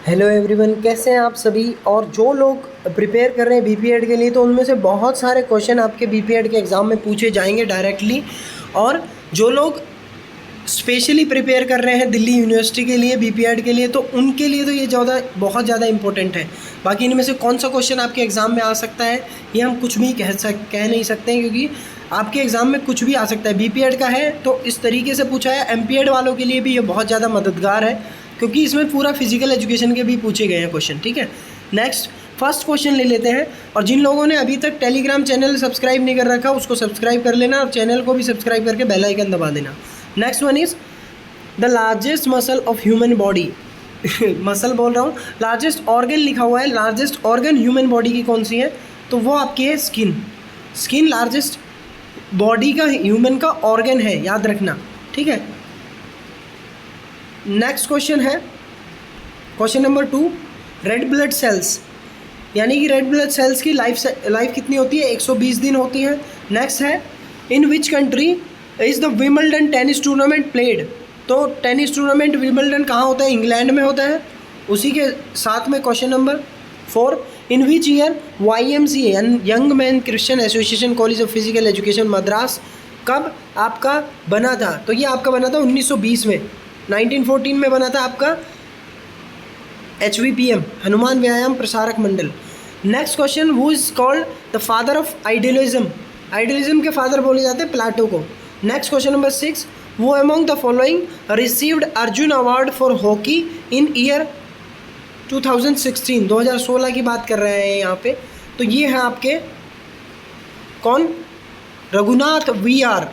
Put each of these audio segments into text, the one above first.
Hello everyone, कैसे हैं आप सभी। और जो लोग प्रिपेयर कर रहे हैं बीपीएड के लिए, तो उनमें से बहुत सारे क्वेश्चन आपके बीपीएड के एग्ज़ाम में पूछे जाएंगे डायरेक्टली। और जो लोग स्पेशली प्रिपेयर कर रहे हैं दिल्ली यूनिवर्सिटी के लिए बीपीएड के लिए, तो उनके लिए तो ये बहुत ज़्यादा इंपॉर्टेंट है। बाकी इनमें से कौन सा क्वेश्चन आपके एग्ज़ाम में आ सकता है, ये हम कुछ भी कह नहीं सकते हैं, क्योंकि आपके एग्ज़ाम में कुछ भी आ सकता है। बीपीएड का है तो इस तरीके से पूछा है। एमपीएड वालों के लिए भी ये बहुत ज़्यादा मददगार है, क्योंकि इसमें पूरा फिजिकल एजुकेशन के भी पूछे गए हैं क्वेश्चन। ठीक है, नेक्स्ट फर्स्ट क्वेश्चन ले लेते हैं। और जिन लोगों ने अभी तक टेलीग्राम चैनल सब्सक्राइब नहीं कर रखा, उसको सब्सक्राइब कर लेना और चैनल को भी सब्सक्राइब करके बेल आइकन दबा देना। Next one is the largest muscle of human body. Muscle बोल रहा हूँ, लार्जेस्ट ऑर्गन लिखा हुआ है। लार्जेस्ट ऑर्गन ह्यूमन बॉडी की कौन सी है, तो वो आपकी है स्किन। स्किन लार्जेस्ट बॉडी का ह्यूमन का ऑर्गन है, याद रखना। ठीक है, नेक्स्ट क्वेश्चन है question number 2, red blood cells, यानी कि रेड ब्लड सेल्स की लाइफ कितनी होती है, 120 दिन होती है। नेक्स्ट है, in which country is the Wimbledon tennis tournament played. तो टेनिस टूर्नामेंट विंबलडन कहाँ होता है, इंग्लैंड में होता है। उसी के साथ में question number 4, in which year YMCA young man Christian association college of physical education Madras कब आपका बना था। तो ये आपका बना था 1920 में, 1914 में बना था आपका HVPM, Hanuman Vyayam Prasarak Mandal. Next question, who is called the father of idealism. Idealism के फादर बोले जाते हैं प्लाटो को। नेक्स्ट क्वेश्चन नंबर 6, वो among the following received Arjun award for hockey in year 2016। 2016 की बात कर रहे हैं यहाँ पे। तो ये है आपके कौन, Raghunath VR।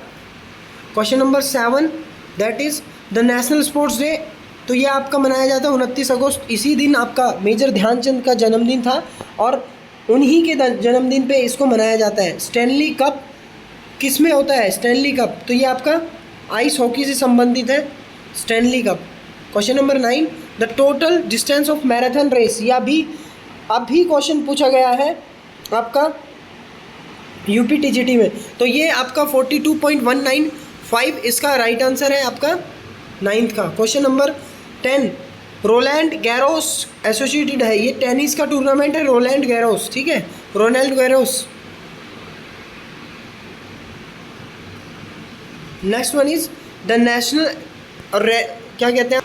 Question number 7, that is the national sports day. तो ये आपका मनाया जाता है 29 अगस्त। इसी दिन आपका मेजर ध्यानचंद का जन्मदिन था, और उन्हीं के जन्मदिन पे इसको मनाया जाता है। स्टैनली कप किस में होता है, स्टैनली कप, तो ये आपका आइस हॉकी से संबंधित है, Stanley Cup. Question number 9, the total distance of marathon race. यह भी अभी क्वेश्चन पूछा गया है आपका UPTGT में। तो ये आपका 42.195 इसका राइट आंसर है आपका 9th का। Question number 10, Rowland Garros associated है, ये टेनिस का टूर्नामेंट है, रोलैंड गैरोस। ठीक है, Ronald Garros. Next one is the national क्या कहते हैं,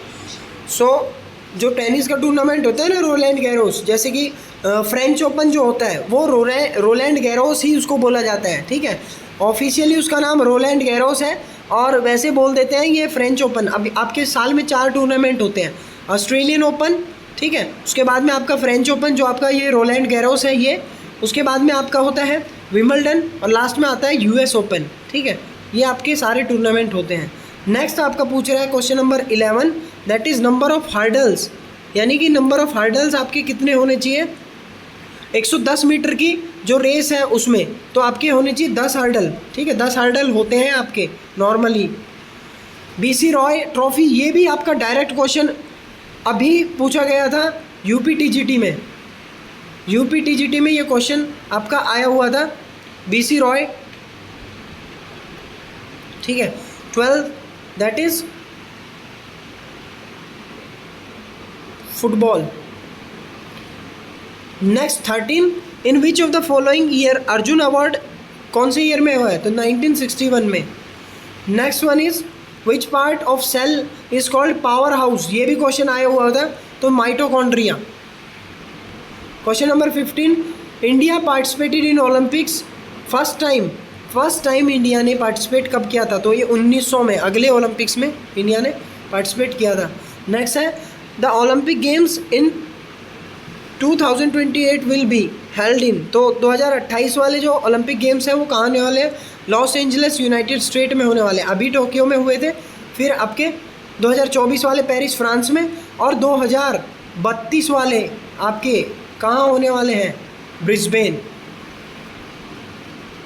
जो टेनिस का टूर्नामेंट होता है ना रोलैंड गैरोस, जैसे कि फ्रेंच ओपन जो होता है वो रोलैंड गैरोस ही उसको बोला जाता है। ठीक है, ऑफिशियली उसका नाम रोलैंड गैरोस है, और वैसे बोल देते हैं ये फ्रेंच ओपन। अब आपके साल में 4 टूर्नामेंट होते हैं, ऑस्ट्रेलियन ओपन, ठीक है, उसके बाद में आपका फ्रेंच ओपन जो आपका ये रोलैंड गैरोस है ये, उसके बाद में आपका होता है विंबलडन, और लास्ट में आता है US ओपन। ठीक है, ये आपके सारे टूर्नामेंट होते हैं। नेक्स्ट आपका पूछ रहा है question number 11, that is number of hurdles, यानी कि नंबर ऑफ हार्डल्स आपके कितने होने चाहिए। 110 मीटर की जो रेस है उसमें तो आपके होने चाहिए 10 हार्डल। ठीक है, 10 हार्डल होते हैं आपके नॉर्मली। BC रॉय ट्रॉफी, ये भी आपका डायरेक्ट क्वेश्चन अभी पूछा गया था UPTGT में। UPTGT में ये क्वेश्चन आपका आया हुआ था, BC रॉय। ठीक है, 12, that is football. Next 13, in which of the following year Arjun award कौन से ईयर में हुआ है, तो 1961 में। Next one is which part of cell is called power house, ये भी क्वेश्चन आया हुआ था, तो mitochondria. Question number 15, India participated in Olympics first time India ने पार्टिसिपेट कब किया था, तो ये 1900 में, अगले ओलंपिक्स में इंडिया ने पार्टिसिपेट किया था। नेक्स्ट है, the Olympic games in 2028 will be held in, तो 2028 वाले जो ओलंपिक गेम्स हैं वो कहाँ होने वाले हैं, लॉस एंजलिस यूनाइटेड स्टेट में होने वाले हैं। अभी टोक्यो में हुए थे, फिर आपके 2024 वाले पेरिस फ्रांस में, और 2032 वाले आपके कहाँ होने वाले हैं, Brisbane.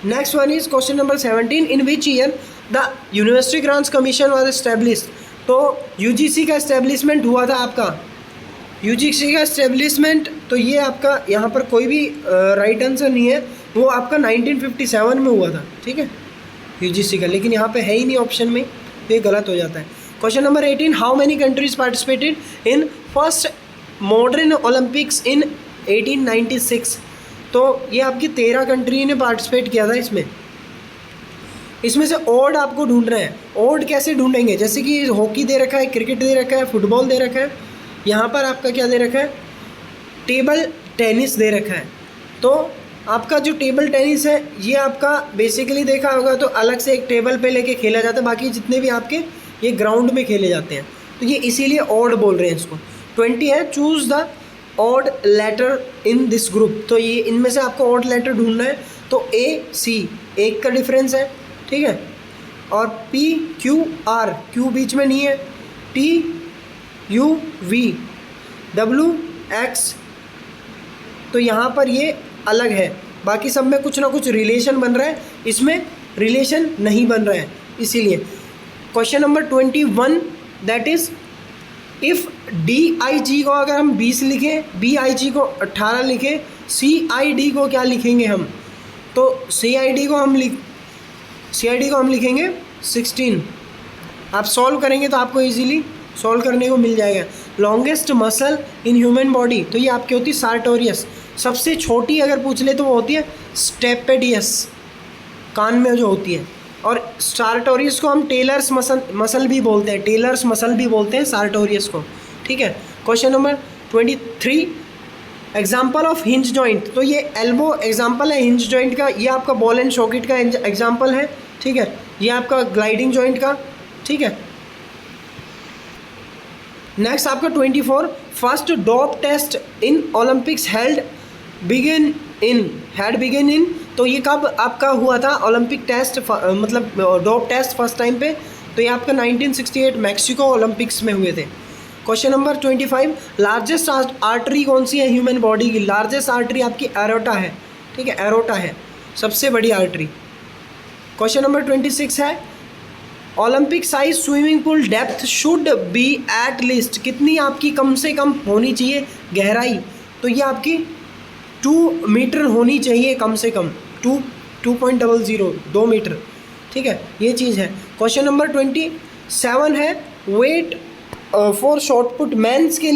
Next one is question number 17, in which year the university grants commission was established. तो UGC का एस्टेब्लिशमेंट हुआ था आपका, UGC का एस्टेब्लिशमेंट, तो ये आपका यहाँ पर कोई भी राइट आंसर नहीं है, वो आपका 1957 में हुआ था। ठीक है, UGC का, लेकिन यहाँ पे है ही नहीं ऑप्शन में, तो ये गलत हो जाता है। Question number 18, how many countries participated in first modern Olympics इन 1896, तो ये आपकी 13 कंट्री ने पार्टिसिपेट किया था इसमें। इसमें से ओड आपको ढूंढना है। ओड कैसे ढूंढेंगे, जैसे कि हॉकी दे रखा है, क्रिकेट दे रखा है, फुटबॉल दे रखा है, यहाँ पर आपका क्या दे रखा है, टेबल टेनिस दे रखा है। तो आपका जो टेबल टेनिस है ये आपका बेसिकली देखा होगा तो अलग से एक टेबल पे लेके खेला जाता है, बाकी जितने भी आपके ये ग्राउंड में खेले जाते हैं, तो ये इसीलिए ऑड बोल रहे हैं इसको। 20 है, choose the odd letter in this group, तो ये इनमें से आपको ऑड लेटर ढूंढना है। तो ए सी एक का डिफरेंस है, ठीक है, और पी क्यू आर, क्यू बीच में नहीं है, T U V W x, तो यहाँ पर ये अलग है, बाकी सब में कुछ ना कुछ रिलेशन बन रहा है, इसमें रिलेशन नहीं बन रहा है इसीलिए। Question number 21 that is if D I G को अगर हम 20 लिखें, बी आई जी को 18 लिखें, सी आई डी को क्या लिखेंगे हम, तो सी आई डी को हम लिखेंगे 16। आप सॉल्व करेंगे तो आपको इजीली सॉल्व करने को मिल जाएगा। Longest muscle in human body, तो ये आपकी होती है सार्टोरियस। सबसे छोटी अगर पूछ ले तो वो होती है स्टेपेडियस, कान में जो होती है, और सार्टोरियस को हम टेलर्स मसल भी बोलते हैं, टेलर्स मसल भी बोलते हैं सार्टोरियस को, ठीक है। Question number 23 example of hinge joint, तो ये एल्बो एग्जाम्पल है हिंज जॉइंट का, ये आपका बॉल एंड सॉकेट का एग्जाम्पल है, ठीक है, ये आपका ग्लाइडिंग जॉइंट का, ठीक है। नेक्स्ट आपका 24 first dope test in Olympics had begin in, तो ये कब आपका हुआ था ओलंपिक टेस्ट, मतलब डोप टेस्ट फर्स्ट टाइम पे, तो ये आपका 1968 मैक्सिको ओलंपिक्स में हुए थे। क्वेश्चन नंबर 25 लार्जेस्ट आर्टरी कौन सी है ह्यूमन बॉडी की, लार्जेस्ट आर्टरी आपकी एरोटा है, ठीक है, एरोटा है सबसे बड़ी आर्टरी। क्वेश्चन नंबर 26 है Olympic size swimming pool depth should be at least, कितनी आपकी कम से कम होनी चाहिए गहराई, तो ये आपकी 2 मीटर होनी चाहिए कम से कम, 2 मीटर, ठीक है, ये चीज़ है। क्वेश्चन नंबर 27 है वेट फॉर शॉर्टपुट, मेंस के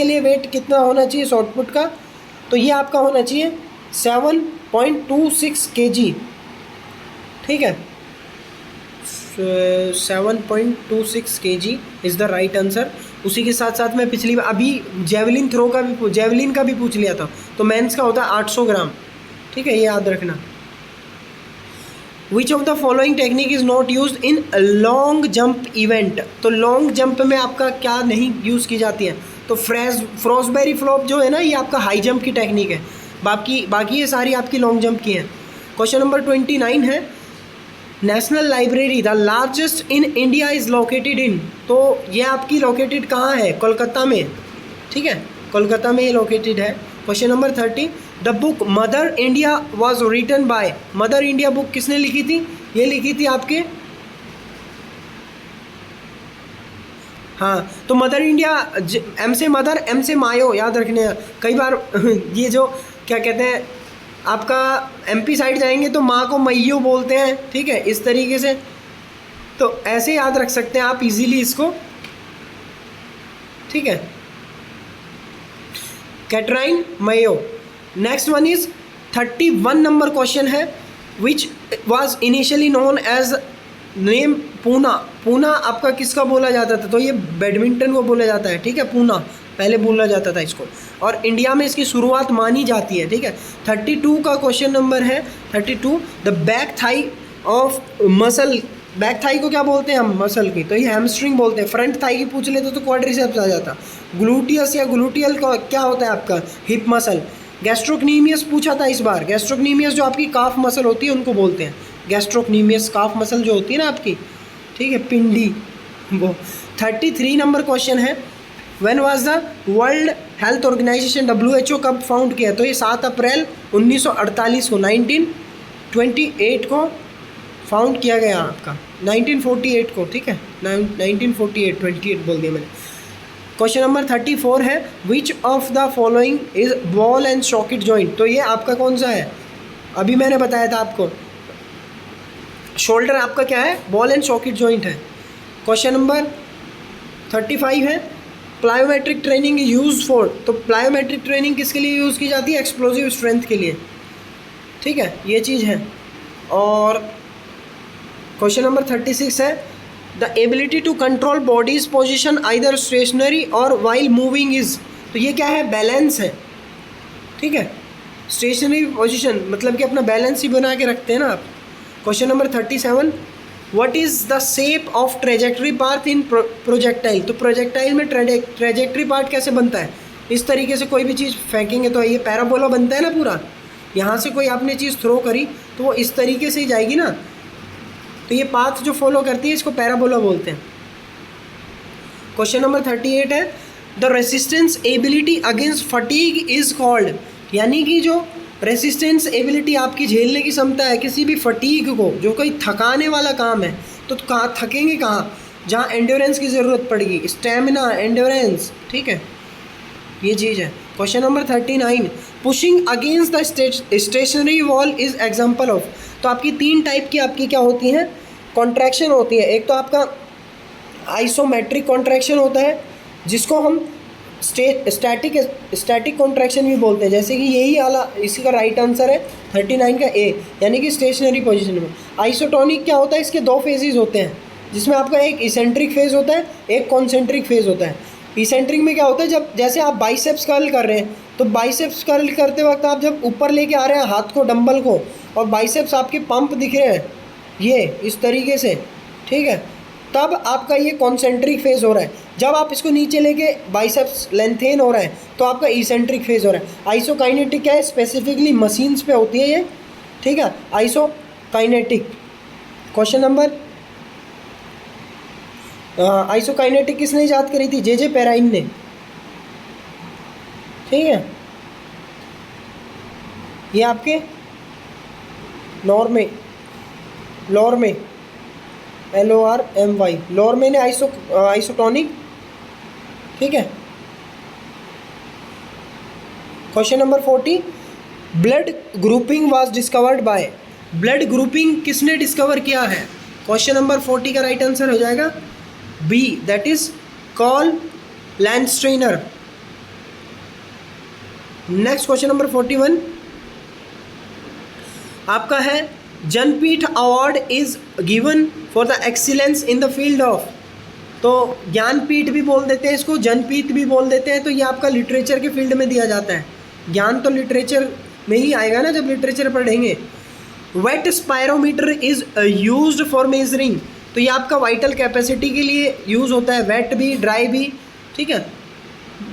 लिए वेट कितना होना चाहिए शॉर्टपुट का, तो ये आपका होना चाहिए 7.26 kg, ठीक है, 7.26 kg is the right answer. उसी के साथ साथ मैं पिछली बार अभी जेवलिन का भी पूछ लिया था, तो मेंस का होता है 800 ग्राम, ठीक है, ये याद रखना। विच of the following technique is not used in long jump event, तो लॉन्ग जंप में आपका क्या नहीं यूज़ की जाती है, तो फ्रोसबेरी फ्लॉप जो है ना ये आपका हाई जंप की टेक्निक है, बाकी ये सारी आपकी लॉन्ग जंप की हैं। क्वेश्चन नंबर 29 है national library the largest in India is located in, तो ये आपकी लोकेटेड कहाँ है, कोलकाता में, ठीक है, कोलकाता में ये लोकेटेड है। Question number 30 the book Mother India was written by, Mother India book किसने लिखी थी, ये लिखी थी आपके, हाँ, तो मदर इंडिया एम से मदर एम से मायो याद रखने हैं। कई बार ये जो क्या कहते हैं आपका एमपी साइड जाएंगे तो माँ को मैयो बोलते हैं, ठीक है, इस तरीके से, तो ऐसे याद रख सकते हैं आप इजीली इसको, ठीक है, Katherine Mayo. Next one is 31 number question है which was initially known as name Poona, Poona आपका किसका बोला जाता था, तो ये बैडमिंटन को बोला जाता है, ठीक है, पूना पहले बोला जाता था इसको, और इंडिया में इसकी शुरुआत मानी जाती है, ठीक है। 32 का क्वेश्चन नंबर है 32 the back thigh of muscle, back thigh को क्या बोलते हैं हम मसल की, तो ये हैमस्ट्रिंग बोलते हैं। फ्रंट थाई की पूछ लेते तो क्वाड्रिसेप्स आ जाता। ग्लूटियस या ग्लूटियल का क्या होता है आपका हिप मसल। गैस्ट्रोक्नीमियस पूछा था इस बार, गैस्ट्रोक्नीमियस जो आपकी काफ मसल होती है उनको बोलते हैं गैस्ट्रोक्नीमियस, काफ मसल जो होती है ना आपकी, ठीक है, पिंडी वो। 33 नंबर क्वेश्चन है when was the World Health Organization WHO कब फाउंड किया, तो ये 7 अप्रैल 1948 को 1928 को फाउंड किया गया आपका, 1948 को, ठीक है, 1948 28 बोल दिया मैंने। क्वेश्चन नंबर 34 है विच of the following is ball and socket joint, तो ये आपका कौन सा है, अभी मैंने बताया था आपको, शोल्डर आपका क्या है, बॉल एंड सॉकेट जॉइंट है। क्वेश्चन नंबर 35 है प्लायोमेट्रिक ट्रेनिंग यूज फॉर, तो प्लायोमेट्रिक ट्रेनिंग किसके लिए यूज़ की जाती है? एक्सप्लोजिव स्ट्रेंथ के लिए, ठीक है, ये चीज़ है। और क्वेश्चन नंबर 36 है the ability to control bodies position either stationary और वाइल मूविंग इज, तो ये क्या है? बैलेंस है, ठीक है। स्टेशनरी पोजिशन मतलब कि अपना बैलेंस ही बना के रखते हैं ना आप। Question number 37 what is the shape of trajectory path in projectile, तो प्रोजेक्टाइल में ट्रेजेक्टरी पार्ट कैसे बनता है? इस तरीके से कोई भी चीज़ फेंकेंगे तो ये पैराबोला बनता है ना पूरा, यहाँ से कोई आपने चीज़ थ्रो करी तो वो इस तरीके से ही जाएगी ना, तो ये पाथ जो फॉलो करती है इसको पैराबोला बोलते हैं। क्वेश्चन नंबर 38 है the resistance ability against fatigue is called, यानी कि जो रेसिस्टेंस एबिलिटी आपकी झेलने की क्षमता है किसी भी फटीग को, जो कोई थकाने वाला काम है, तो कहाँ थकेंगे? कहाँ? जहाँ एंड्योरेंस की ज़रूरत पड़ेगी, स्टेमिना, एंड्योरेंस, ठीक है, ये चीज़ है। Question number 39 pushing against the stationary wall is example of, तो आपकी 3 टाइप की आपकी क्या होती हैं? कॉन्ट्रैक्शन होती है। एक तो आपका आइसोमेट्रिक कॉन्ट्रैक्शन होता है जिसको हम स्टैटिक कॉन्ट्रैक्शन भी बोलते हैं, जैसे कि यही वाला इसी का राइट आंसर है 39 का ए, यानी कि स्टेशनरी पोजीशन में। आइसोटोनिक क्या होता है? इसके 2 फेजेस होते हैं, जिसमें आपका एक इसेंट्रिक फेज होता है, एक कॉन्सेंट्रिक फेज होता है। इसेंट्रिक में क्या होता है? जब जैसे आप बाइसेप्स कर्ल कर रहे हैं, तो बाइसेप्स कर्ल करते वक्त आप जब ऊपर लेके आ रहे हैं हाथ को, डंबल को, और बाइसेप्स आपके पंप दिख रहे हैं ये इस तरीके से, ठीक है, तब आपका ये कॉन्सेंट्रिक फेज हो रहा है। जब आप इसको नीचे लेके बाइसेप्स लेंथेन हो रहा है तो आपका इसेंट्रिक फेज हो रहा है। आइसोकाइनेटिक क्या है? स्पेसिफिकली मशीन्स पे होती है ये, ठीक है, आइसोकाइनेटिक। क्वेश्चन नंबर आइसोकाइनेटिक किसने याद करी थी? जे पेराइन ने, ठीक है, ये आपके लॉर्मे LORMY, लॉर्मे ने आइसोटोनिक, ठीक है। Question number 40 blood grouping was discovered by, blood grouping किसने डिस्कवर किया है? क्वेश्चन नंबर 40 का राइट आंसर हो जाएगा B, that is Karl Landsteiner. Next question number 41 आपका है Jnanpith award is given for the excellence in the field of, तो ज्ञानपीठ भी बोल देते हैं इसको, ज्ञानपीठ भी बोल देते हैं, तो ये आपका लिटरेचर के फील्ड में दिया जाता है। ज्ञान तो लिटरेचर में ही आएगा ना जब लिटरेचर पढ़ेंगे। Wet spirometer is used for measuring, तो ये आपका वाइटल कैपेसिटी के लिए यूज़ होता है, वेट भी ड्राई भी, ठीक है,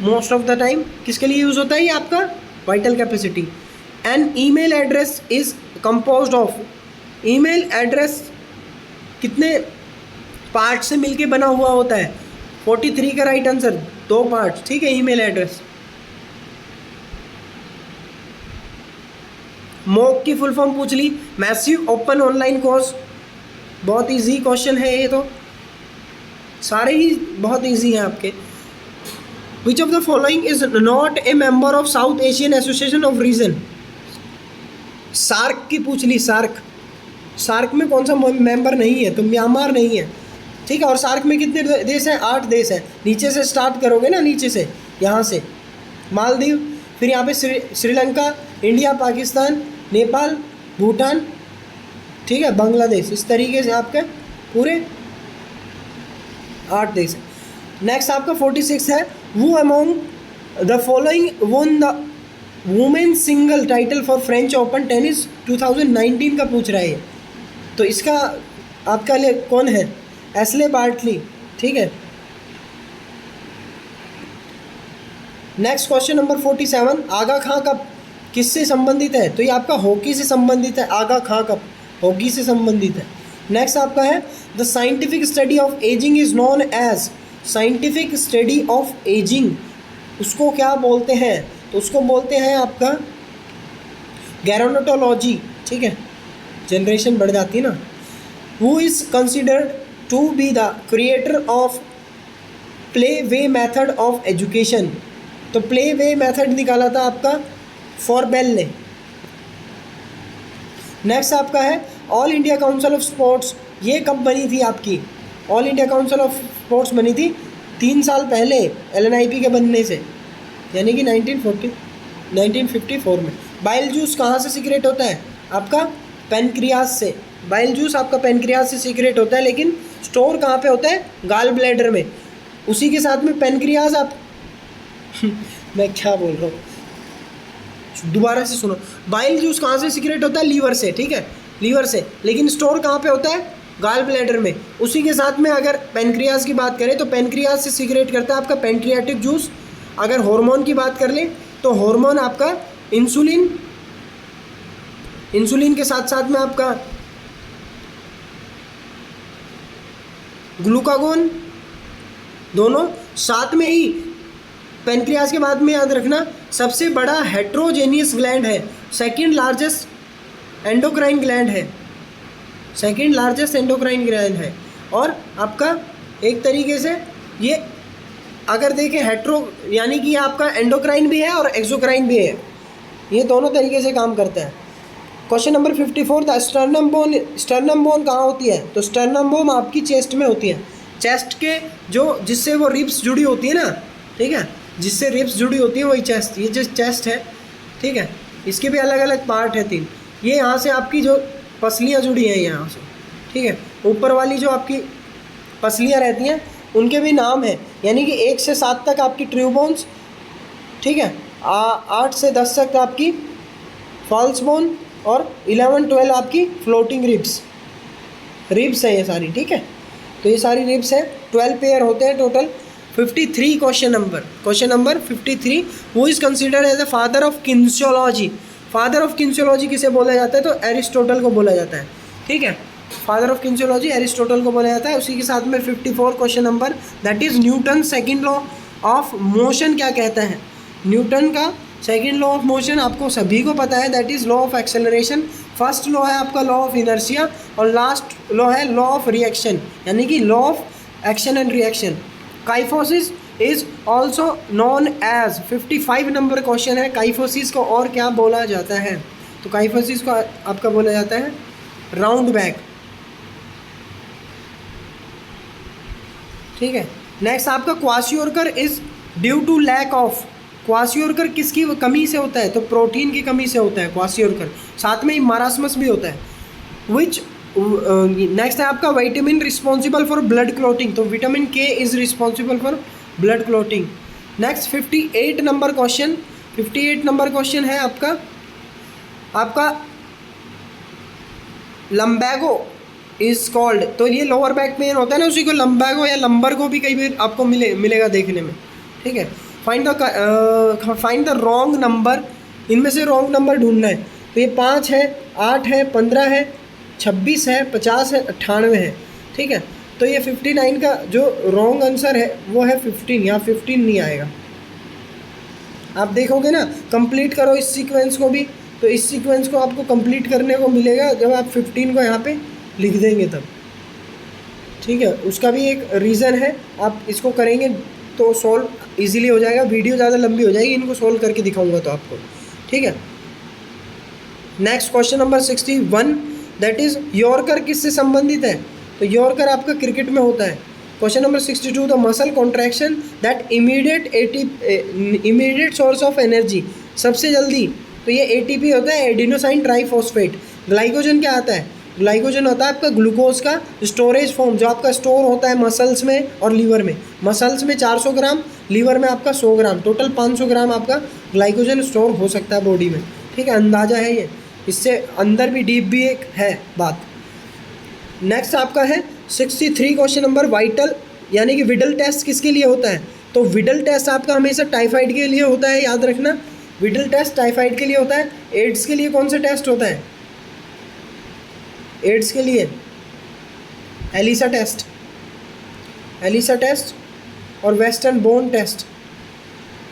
मोस्ट ऑफ द टाइम किसके लिए यूज़ होता है ये आपका? Vital capacity. An email address is composed of, email address कितने पार्ट से मिलके बना हुआ होता है? 43 का राइट आंसर, 2 पार्ट, ठीक है, ईमेल एड्रेस। मॉक की फुल फॉर्म पूछ ली, मैसिव ओपन ऑनलाइन कोर्स, बहुत इजी क्वेश्चन है ये, तो सारे ही बहुत इजी हैं आपके। Which of the following is not a member of South Asian Association of Region, SAARC की पूछ ली, सार्क में कौन सा मेंबर नहीं है? तो म्यांमार नहीं है, ठीक है। और सार्क में कितने देश हैं? 8 देश हैं। नीचे से स्टार्ट करोगे ना, नीचे से, यहाँ से मालदीव, फिर यहाँ पे श्रीलंका, इंडिया, पाकिस्तान, नेपाल, भूटान, ठीक है, बांग्लादेश, इस तरीके से आपके पूरे 8 देश हैं। नेक्स्ट आपका 46 है वो among the following one the women single title for French open tennis 2019 का पूछ रहा है, तो इसका आपका लिए कौन है? एस्ले बार्टली, ठीक है। नेक्स्ट क्वेश्चन नंबर 47 आगा खां कप किससे संबंधित है? तो ये आपका हॉकी से संबंधित है, आगा खां कप हॉकी से संबंधित है। नेक्स्ट आपका है the scientific study of ageing is known as, scientific study of ageing उसको क्या बोलते हैं? तो उसको बोलते हैं आपका गैरोनोटोलॉजी, ठीक है, जनरेशन बढ़ जाती है ना। Who is considered to be the creator of play way method of education, तो प्ले वे मैथड निकाला था आपका फॉरबेल ने। नेक्स्ट आपका है All India Council of Sports, ये कब बनी थी आपकी? All India Council of Sports बनी थी 3 साल पहले LNIP के बनने से, यानी कि 1954 में। बाइल जूस कहाँ से सीक्रेट होता है? आपका पेनक्रियास से। बाइल जूस आपका पेनक्रियास से सीक्रेट होता है, लेकिन स्टोर कहाँ पे होता है? गाल ब्लैडर में। उसी के साथ में पेनक्रियास आप मैं क्या बोल रहा हूँ, दोबारा से सुनो। बाइल जूस कहाँ से सीक्रेट होता है? लीवर से, ठीक है, लीवर से। लेकिन स्टोर कहाँ पे होता है? गाल ब्लैडर में। उसी के साथ में अगर पेनक्रियास की बात करें तो पेनक्रियास से सीक्रेट करता है आपका पेनक्रियाटिक जूस। अगर हार्मोन की बात कर लें तो हार्मोन आपका इंसुलिन, इंसुलिन के साथ साथ में आपका ग्लूकागोन, दोनों साथ में ही। पेनक्रियास के बाद में याद रखना सबसे बड़ा हेट्रोजेनियस ग्लैंड है, सेकंड लार्जेस्ट एंडोक्राइन ग्लैंड है, सेकंड लार्जेस्ट एंडोक्राइन ग्लैंड है। और आपका एक तरीके से ये अगर देखें हेट्रो यानी कि आपका एंडोक्राइन भी है और एक्सोक्राइन भी है, ये दोनों तरीके से काम करता है। Question number 54, the sternum bone, sternum bone कहाँ होती है? तो स्टर्नम बोन आपकी चेस्ट में होती है। चेस्ट के जो जिससे वो रिब्स जुड़ी होती है ना, ठीक है, जिससे रिब्स जुड़ी होती है वही चेस्ट, ये जो चेस्ट है, ठीक है, इसके भी अलग अलग पार्ट है 3। ये यहाँ से आपकी जो पसलियाँ जुड़ी हैं यहाँ से, ठीक है, ऊपर वाली जो आपकी पसलियाँ रहती हैं उनके भी नाम है, यानी कि 1 से 7 तक आपकी ट्रू बोन्स, ठीक है, 8 से 10 तक आपकी फॉल्स बोन और 11-12 आपकी फ्लोटिंग रिब्स, रिब्स है ये सारी, ठीक है। तो ये सारी रिब्स है, 12 पेयर होते हैं total. 53 question number 53, who is considered as the father of kinesiology. Father of kinesiology किसे बोला जाता है? तो एरिस्टोटल को बोला जाता है, ठीक है, फादर ऑफ किन्सियोलॉजी एरिस्टोटल को बोला जाता है। उसी के साथ में 54 question number, that is Newton second law of motion क्या कहता है? न्यूटन का सेकेंड लॉ ऑफ मोशन आपको सभी को पता है, that is law of acceleration. First law है आपका लॉ ऑफ इनर्शिया और लास्ट लॉ है लॉ ऑफ रिएक्शन, यानी कि law of action and reaction. Kyphosis is also known as, 55 number question है, काइफोसिस को और क्या बोला जाता है? तो काइफोसिस को आपका बोला जाता है राउंड बैक, ठीक है। नेक्स्ट आपका kwashiorkor is due to lack of, kwashiorkor किसकी कमी से होता है? तो प्रोटीन की कमी से होता है क्वाशियोरकर, साथ में ही मारास्मस भी होता है। विच नेक्स्ट है आपका vitamin responsible for blood clotting, तो विटामिन के is responsible for blood clotting. Next 58 number question, 58 number question है आपका लम्बैगो इज कॉल्ड, तो ये लोअर बैक पेन होता है ना, उसी को लम्बैगो या लंबरगो भी कई बार आपको मिलेगा देखने में, ठीक है। फाइंड द रॉन्ग नंबर, इनमें से रॉन्ग नंबर ढूंढना है। तो ये 5 है, 8 है, 15 है, 26 है, 50 है, 98 है, ठीक है। तो ये 59 का जो रॉन्ग आंसर है वो है 15, यहाँ 15 नहीं आएगा। आप देखोगे ना, कंप्लीट करो इस सीक्वेंस को भी, तो इस सीक्वेंस को आपको कंप्लीट करने को मिलेगा जब आप 15 को यहाँ पे लिख देंगे तब, ठीक है। उसका भी एक रीज़न है, आप इसको करेंगे तो सॉल्व इजीली हो जाएगा। वीडियो ज़्यादा लंबी हो जाएगी, इनको सॉल्व करके दिखाऊंगा तो आपको, ठीक है। Next question number 61, that is yorker किससे संबंधित है? तो यॉर्कर आपका क्रिकेट में होता है। Question number 62, the muscle contraction that immediate source of energy, सबसे जल्दी, तो ये ATP होता है, एडिनोसाइन ट्राइफॉस्फेट। ग्लाइकोजन क्या आता है? ग्लाइकोजन होता है आपका ग्लूकोज का स्टोरेज फॉर्म, जो आपका स्टोर होता है मसल्स में और लीवर में। मसल्स में 400 ग्राम, लीवर में आपका 100 ग्राम, टोटल 500 ग्राम आपका ग्लाइकोजन स्टोर हो सकता है बॉडी में, ठीक है। अंदाज़ा है ये, इससे अंदर भी डीप भी एक है बात। नेक्स्ट आपका है 63 क्वेश्चन नंबर, वाइटल यानी कि विडल टेस्ट किसके लिए होता है? तो विडल टेस्ट आपका हमेशा टाइफाइड के लिए होता है, याद रखना, विडल टेस्ट टाइफाइड के लिए होता है। एड्स के लिए कौन सा टेस्ट होता है? एड्स के लिए एलिसा टेस्ट और वेस्टर्न बोन टेस्ट,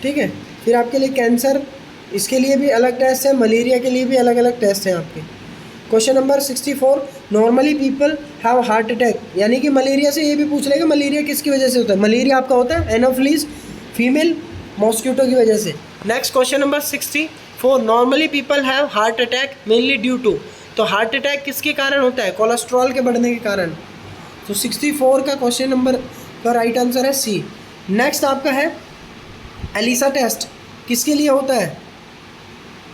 ठीक है। फिर आपके लिए कैंसर, इसके लिए भी अलग टेस्ट है, मलेरिया के लिए भी अलग अलग टेस्ट हैं आपके। Question number 64, normally people have heart attack, यानी कि मलेरिया से ये भी पूछ लेगा मलेरिया किसकी वजह से होता है? मलेरिया आपका होता है एनोफिलीज फीमेल मॉस्किटो की वजह से। Next question number 64, normally people have heart attack mainly due to, तो हार्ट अटैक किसके कारण होता है? कोलेस्ट्रॉल के बढ़ने के कारण। तो 64 का क्वेश्चन नंबर का राइट आंसर है सी, नेक्स्ट आपका है एलिसा टेस्ट, किसके लिए होता है?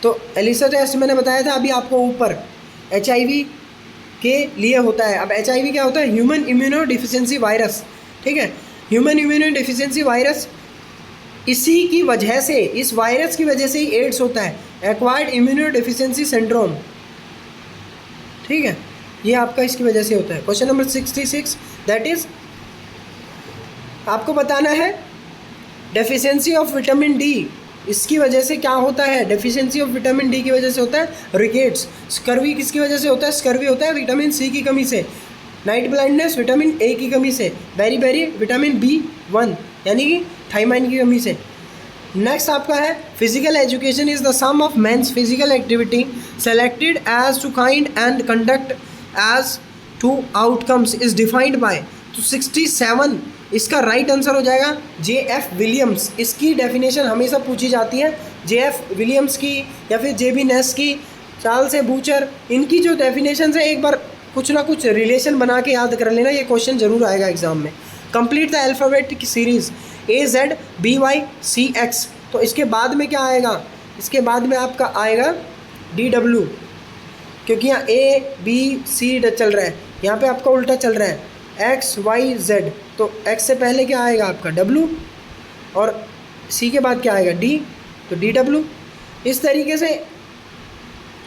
तो एलिसा टेस्ट मैंने बताया था अभी आपको ऊपर, HIV के लिए होता है। अब HIV क्या होता है? ह्यूमन इम्यूनो डिफिशिएंसी वायरस, ठीक है, ह्यूमन इम्यूनो डिफिशिएंसी वायरस। इसी की वजह से, इस वायरस की वजह से ही एड्स होता है, एक्वायर्ड इम्यूनो डिफिशिएंसी सिंड्रोम, ठीक है, ये आपका इसकी वजह से होता है। क्वेश्चन नंबर 66, दैट इज आपको बताना है डेफिशिएंसी ऑफ विटामिन डी, इसकी वजह से क्या होता है? डेफिशिएंसी ऑफ विटामिन डी की वजह से होता है रिकेट्स। स्कर्वी किसकी वजह से होता है? स्कर्वी होता है विटामिन सी की कमी से। नाइट ब्लाइंडनेस विटामिन ए की कमी से। बेरी विटामिन B1 यानी कि थाइमाइन की कमी से। नेक्स्ट आपका है physical education is the sum of men's physical activity selected as to kind and conduct as to outcomes is defined by. तो 67 इसका राइट आंसर हो जाएगा JF विलियम्स। इसकी डेफिनेशन हमेशा पूछी जाती है, JF विलियम्स की या फिर JB नेस की, चार्ल्स बूचर, इनकी जो डेफिनेशन है एक बार कुछ ना कुछ रिलेशन बना के याद कर लेना, ये क्वेश्चन जरूर आएगा एग्जाम में। कंप्लीट द अल्फ़ाबेट की सीरीज़ AZBYCX। तो इसके बाद में क्या आएगा? इसके बाद में आपका आएगा DW, क्योंकि यहाँ ABC चल रहा है, यहाँ पे आपका उल्टा चल रहा है XYZ। तो X से पहले क्या आएगा आपका W, और C के बाद क्या आएगा D, तो DW। इस तरीके से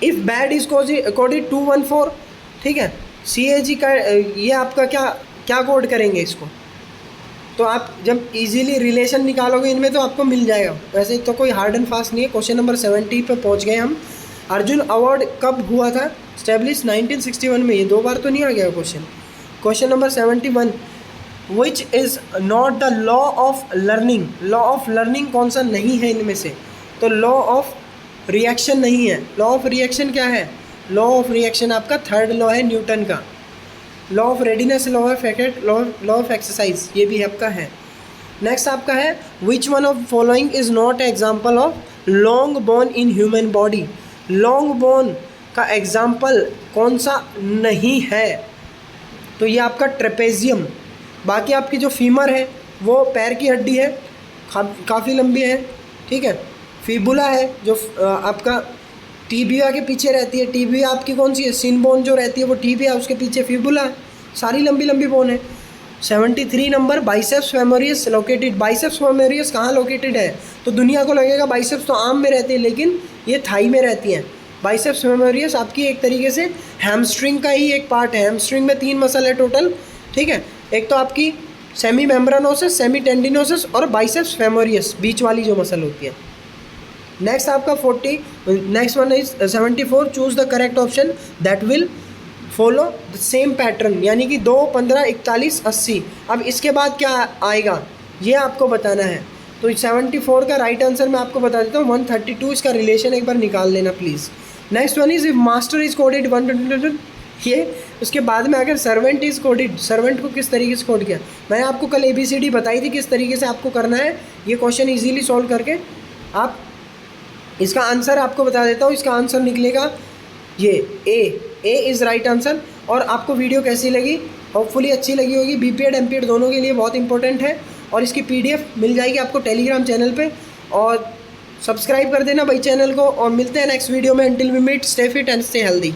इफ़ बैड इज कोडेड 214, ठीक है, CAG का ये आपका क्या कोड करेंगे इसको? तो आप जब इजीली रिलेशन निकालोगे इनमें तो आपको मिल जाएगा। वैसे तो कोई हार्ड एंड फास्ट नहीं है। क्वेश्चन नंबर 70 पे पहुंच गए हम। अर्जुन अवार्ड कब हुआ था? स्टैब्लिश 1961 में। ये 2 बार तो नहीं आ गया question. Question number 71, which is not the law of learning. Law of learning कौन सा नहीं है इनमें से? तो लॉ ऑफ रिएक्शन नहीं है। लॉ ऑफ रिएक्शन क्या है? लॉ ऑफ रिएक्शन आपका थर्ड लॉ है न्यूटन का। Law of readiness, law of effect, law of exercise, ये भी आपका है। नेक्स्ट आपका है which one of following is not example of long bone in human body. Long bone का एग्जाम्पल कौन सा नहीं है? तो ये आपका ट्रेपेजियम। बाकी आपकी जो फीमर है वो पैर की हड्डी है, काफ़ी लंबी है, ठीक है। फिबुला है जो आपका टीबिया के पीछे रहती है। टीबिया आपकी कौन सी है? सिन बोन जो रहती है वो टीबिया, उसके पीछे फिबुला है। सारी लंबी लंबी बोन है। 73 नंबर बाइसेप्स फेमोरियस लोकेटेड। बाइसेप्स फेमोरियस कहाँ लोकेटेड है? तो दुनिया को लगेगा बाइसेप्स तो आम में रहती है, लेकिन ये थाई में रहती हैं। बाइसेप्स फेमोरियस आपकी एक तरीके से हैमस्ट्रिंग का ही एक पार्ट है। हैमस्ट्रिंग में 3 मसल है टोटल, ठीक है। एक तो आपकी सेमी मेम्ब्रानोसिस, सेमी टेंडिनोसिस और बाइसेप्स फेमोरियस, बीच वाली जो मसल होती है। नेक्स्ट आपका 40, next one is 74, choose the correct option that will follow the same pattern, यानी कि 2, 15, 41, 80। अब इसके बाद क्या आएगा ये आपको बताना है। तो 74 का राइट आंसर मैं आपको बता देता हूँ। 132 इसका रिलेशन एक बार निकाल लेना please. Next one is if master is coded 122, ये उसके बाद में अगर सर्वेंट इज कोडेड, सर्वेंट को किस तरीके से कोड किया? मैंने आपको कल ABCD बताई थी किस तरीके से आपको करना है। ये क्वेश्चन इजीली सॉल्व करके आप इसका आंसर आपको बता देता हूँ। इसका आंसर निकलेगा ये ए इज़ राइट आंसर। और आपको वीडियो कैसी लगी? होपफुली अच्छी लगी होगी। BPED MPED दोनों के लिए बहुत इंपॉर्टेंट है। और इसकी PDF मिल जाएगी आपको टेलीग्राम चैनल पे। और सब्सक्राइब कर देना भाई चैनल को। और मिलते हैं नेक्स्ट वीडियो में। Until we meet, stay fit and stay healthy.